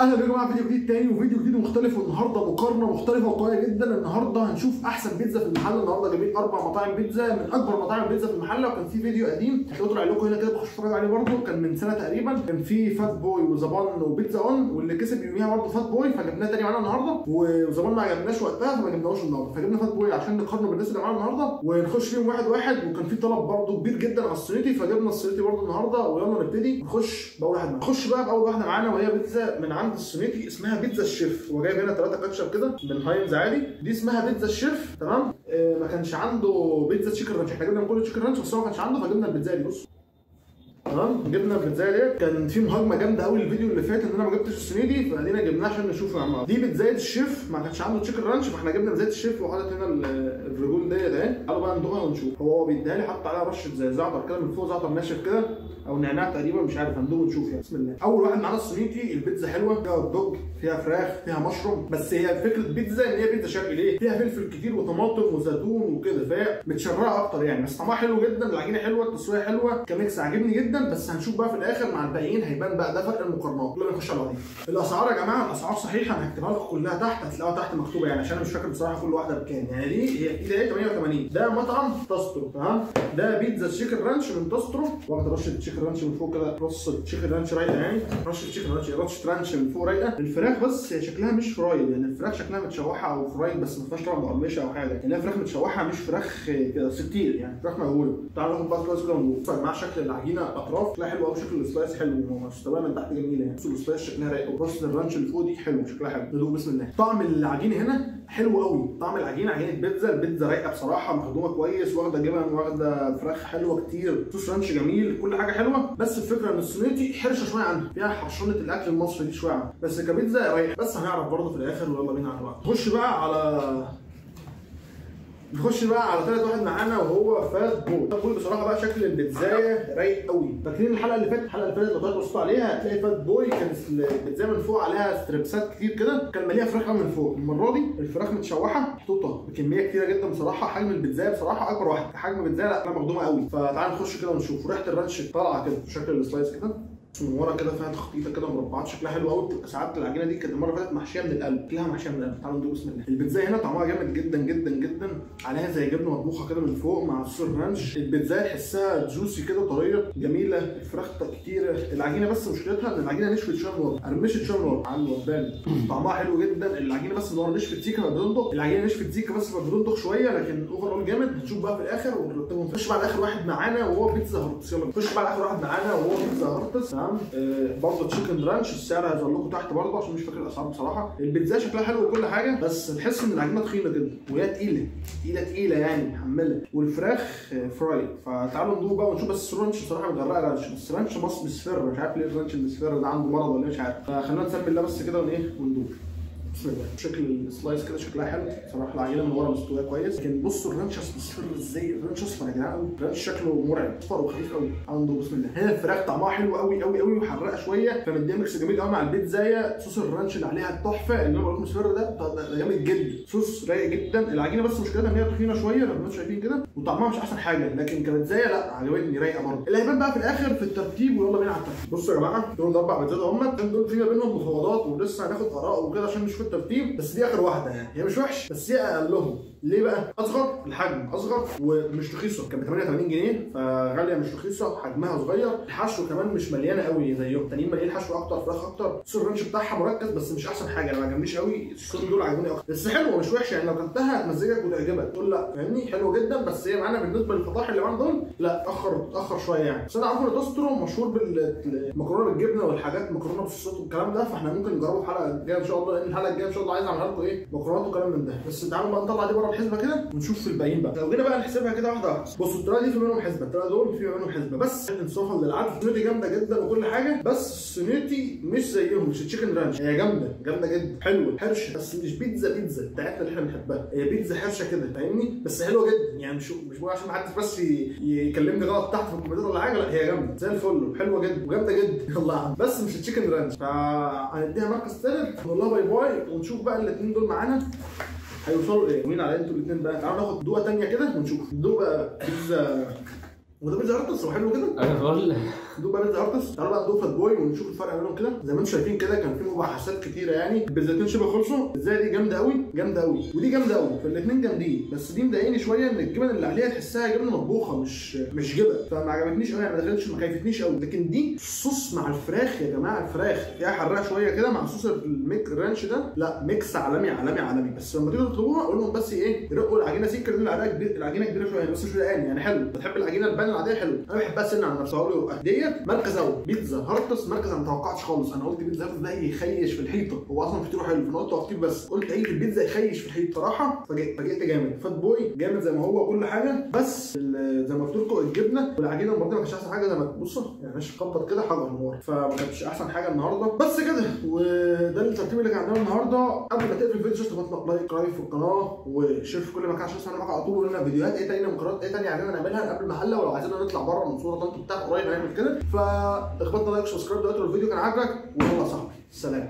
اهلا بيكم مع فيديو جديد تاني وفيديو جديد مختلف، والنهارده مقارنه مختلفه وقويه جدا. النهارده هنشوف احسن بيتزا في المحل. النهارده جايبين 4 مطاعم بيتزا من اكبر مطاعم بيتزا في المحل، وكان في فيديو قديم هتلاقوه طلع لكم هنا كده بخش اتفرج عليه برده، كان من سنه تقريبا. كان في فات بوي وزبان وبيتزا اون، واللي كسب يوميها برده فات بوي فجبناه تاني معانا النهارده، وزبان ما عجبناش وقتها فما جبناهوش النهارده، فجبنا فات بوي عشان نقارنه بالناس اللي معانا النهارده ونخش فيهم واحد واحد. وكان في طلب برده كبير جدا على السنيتي فجبنا السنيتي برده النهارده. ويلا نبتدي نخش باول واحد معانا. نخش بقى باول واحده معانا وهي بيتزا من عند السنيتي اسمها بيتزا الشيف. هو جايب هنا 3 كاتشب كده من هاينز عادي، دي اسمها بيتزا الشيف تمام. ما كانش عنده بيتزا تشيكن رانش، احنا جبنا من كل تشيكن رانش بس هو ما كانش عنده فجبنا البيتزا دي. بص تمام، جبنا البيتزا دي. كان في مهاجمه جامده قوي الفيديو اللي فات ان انا ما جبتش السنيدي، فادينا جبناها عشان نشوف مع بعض. دي بيتزا الشيف ما كانش عنده تشيكن رانش، فاحنا جبنا بيتزا الشيف وحاطط هنا الرجول ديت اهي. تعالوا بقى ندوقها ونشوف. هو بيديها لي حط عليها رشه زي زعتر كده من فوق، زعتر ناشف كده او نعناع تقريبا مش عارف، هندوق ونشوف يعني. بسم الله. اول واحد معانا السنيدي. البيتزا حلوه، فيها هوت دوج، فيها فراخ، فيها مشروم، بس هي فكره بيتزا ان هي بيتزا شرقي. ليه؟ فيها فلفل كتير وطماطم وزيتون وكده، فهي متشرقه اكتر يعني، بس طعمها حلو جدا. العجينه حلوه، التسويه حلوه، كميكس عاجبني جدا. بس هنشوف بقى في الاخر مع الباقيين هيبان بقى ده فرق المقارنات. يلا نخش على بعضين. الاسعار يا جماعه الاسعار صحيحه، انا هكتبها لكم كلها تحت، هتلاقوها تحت مكتوبه يعني، عشان انا مش فاكر بصراحه كل واحده بكام يعني. دي هي 88. ده مطعم تاسترو تمام. ده بيتزا تشيكن رانش من تاسترو، واخد رشه تشيكن رانش من فوق كده، رشه تشيكن رانش رايقه يعني، رشه تشيكن رانش، رشه رانش من فوق رايقه. الفراخ بس هي شكلها مش فرايد يعني، الفراخ شكلها متشوحه او فرايد بس ما فيهاش طبعا مقرمشه او حاجه يعني، هي فراخ متشوحه مش فراخ كده ستير يعني، فراخ مقبوله. تعالوا ناخد بقى سلايس كده ونشوف مع شكل العجينه اطراف شكلها حلو قوي، شكل السلايس حلو، مستواه من تحت جميله يعني. بصوا السلايس شكلها رايق، وراس الرانش اللي فوق دي حلو شكلها حلو. ندوق بسم الله. طعم العجينه هنا حلو قوي، طعم العجينه عجينه بيتزا، البيتزا رايقه بصراحه، مخدومه كويس، واخده جبن، واخده فراخ حلوه كتير، صوص رانش جميل، كل حاجه حلوه. بس الفكره ان السنيتي حرشه شويه عنها، فيها حرشونه الاكل المصري دي شويه عنها، بس كبيتزا رايقه. بس هنعرف برضه في الاخر. ويلا بينا على بعض. نخش بقى على ثالث واحد معانا وهو فات بوي. فات بوي بصراحه بقى شكل البيتزايه رايق قوي. فاكرين الحلقه اللي فاتت لو بصيتوا عليها هتلاقي فات بوي كان البيتزايه من فوق عليها ستريبسات كتير كده، كان مليها فراخ من فوق. المره دي الفراخ متشوحه محطوطه بكميه كتيره جدا بصراحه. حجم البيتزايه بصراحه اكبر واحد حجم بيتزايه، لا مخدومه قوي. فتعال نخش كده ونشوف. وريحه الرانش طالعه كده شكل السلايس كده من ورا كده، فيها تخطيطه كده مربعات شكلها حلو قوي. ساعات العجينه دي كانت المره اللي فاتت محشيه من القلب، كلها محشيه من القلب. تعالوا ندوق بسم الله. البيتزا هنا طعمها جامد جدا جدا جدا، عليها زي جبنه مطبوخه كده من فوق مع صوص الرانش. البيتزا تحسها جوسي كده طريه جميله، الفراخ كتيره. العجينه بس مشكلتها ان العجينه نشفت شويه من ورا، قرمشت شويه من ورا على الوبان. طعمها حلو جدا. العجينه بس من ورا نشفت سيكه فبتندق، العجينه نشفت سيكه بس فبتندق شويه، لكن اوفر اول جامد. هنشوف بقى في الاخر ونرتبهم. نخش بقى على اخر واحد معانا وهو بيتزا هارتس. يلا نخش بقى على اخر واحد معانا وهو بيتزا هارتس تمام. برضه تشيكن رانش، السعر هيظهر لكم تحت برضه عشان مش فاكر الاسعار بصراحه. البيتزا شكلها حلو وكل حاجه، بس تحس ان العجينه تخينه كده وهي تقيله يعني محمله، والفراخ فراي. فتعالوا ندوق بقى ونشوف. بس الرانش بصراحه متغرقه رانش، بس رانش مصفر، مش عارف ليه الرانش المصفر ده عنده مرض ولا مش عارف. فخلينا نسمي الله بس كده وندوق. بسم الله. شكل السلايس كده شكلها حلو بصراحه، العجينه من ورا مستويه كويس. لكن بصوا الرانش اصفر ازاي، الرانش اصفر يا جدعان قوي، الرانش شكله مرعب، اصفر وخفيف قوي. تعالوا ندوق بسم الله. هنا الفراخ طعمها حلو قوي قوي قوي وحرقه شويه، فمديها ميكس جميل قوي مع البيتزايه. صوص الرانش اللي عليها تحفه، اللي انا بقول لكم مصفر ده جامد جدا، صوص رايق جدا. العجينه بس مشكلتها ان هي تخينه شويه زي ما انتم شايفين كده، وطعمها مش احسن حاجه، لكن كبيتزايه لا عجبتني رايقه برضه. اللي هيبان بقى في الاخر في الترتيب. ويلا بينا على الترتيب. بصوا يا جماعه دول 4 بيتزات هم، دول في ما بينهم مفاوضات ولسه هناخد اراء وكده عشان نشوف الترتيب. بس دي اخر واحده يعني، هي مش وحش بس هي اقلهم. ليه بقى؟ اصغر، الحجم اصغر ومش رخيصه، كانت ب 88 جنيه فغاليه مش رخيصه، حجمها صغير، الحشو كمان مش مليانه قوي زيهم التانيين، مليان حشو اكتر، فراخ اكتر. صوص الرانش بتاعها مركز بس مش احسن حاجه، انا ما عجبنيش قوي. الصوصين دول عجبوني اكتر، بس حلوه مش وحشه يعني، لو كلتها هتمزجك وتعجبك تقول لا فاهمني، حلوه جدا. بس هي معانا بالنسبه للفطاحل اللي معانا دول لا اتاخر شويه يعني. بس انا عارف ان تاسترو مشهور بالمكرونه بالجبنه والحاجات، مكرونه بالصوصات والكلام ده، فاحنا ممكن نجربه الحلقه الجايه ان شاء الله، لان الحلقه الجايه ان شاء الله عايز اعملها لكم مكرونات وكلام من ده. بس تعالوا بقى نطلع دي بره الحسبه كده ونشوف في الباقيين بقى. لو جينا بقى نحسبها كده واحده واحده، بصوا الطريقه دي في منهم حسبه، الطريقه دول في منهم حسبه، بس انصافا للعدل السنيتي جامده جدا وكل حاجه، بس السنيتي مش زيهم، مش التشيكن رانش. هي جامده جدا حلوه حرشه، بس مش بيتزا بتاعتنا اللي احنا بنحبها، هي بيتزا حرشه كده فاهمني، بس حلوه جدا يعني. مش بقول عشان ما حدش بس يكلمني غلط تحت في الكومنتات ولا حاجه، لا هي جامده زي الفل وحلوه جدا وجامده جدا يلا يا عم، بس مش التشيكن رانش. فهنديها مركز ثالث، نقول لها باي باي ونشوف بقى الاثنين دول معانا هيوصلوا ايه. مين على انتوا الاثنين بقى. تعالوا ناخد دوقه ثانيه كده ونشوف. ندوق بقى بيتزا، وده بيتزا هارتس هو حلو كده. انا بقول ندوق بقى بيتزا هارتس. تعالوا بقى ندوق فات بوي ونشوف الفرق بينهم كده. زي ما انتم شايفين كده كان في مباحثات كتيره يعني. البيتزاتين شبه خلصوا. البيتزا دي جامده قوي جامده قوي ودي جامده قوي، فالاثنين جامدين. بس دي مضايقني شويه ان الجبن اللي عليها تحسها جبنه مطبوخه مش جبن، فما عجبتنيش قوي يعني، ما دخلتش ما كيفتنيش قوي. لكن دي الصوص مع الفراخ يا جماعه، الفراخ فيها حراقه شويه كده مع صوص الرانش ده، لا ميكس عالمي عالمي عالمي. بس لما تيجوا تطلبوها قول لهم بس ايه، يرقوا العجينه سيكه، لان العجينه كبيره شويه بس مش مضايقاني يعني، حلو. بتحب العجينه البان العاديه حلو، انا بحبها سنه على نفسها. اقول له ديت مركز اول بيتزا هارتس، مركز انا ما توقعتش خالص. انا قلت بيتزا هارتس ده يخيش في الحيطه، هو اصلا فطيره حلو، فانا قلت تفطير بس قلت هيجي البيتزا يخيش في الحيطه صراحه. فاجئت جامد. فات بوي جامد زي ما هو كل حاجه، بس زي ما قلت لكم الجبنه والعجينه برضه ما كانتش احسن حاجه. زي ما بصوا يعني ماشي خبط كده حجر من ورا، فما كانتش احسن حاجه النهارده. بس كده، وده الترتيب اللي كان عندنا النهارده. قبل ما تقفل الفيديو تضغط لايك في القناه وشير في كل مكان عشان نسمع معاكم على طول، ولنا فيديوهات ايه تانية وقنوات ايه تانية عايزين نعملها قبل المحله، ولو عايزين نطلع بره من صوره طنط بتاع قريب نعمل كده. فاخبطنا لايك وسبسكرايب دلوقتي لو الفيديو كان عاجبك، ويلا يا صاحبي سلام.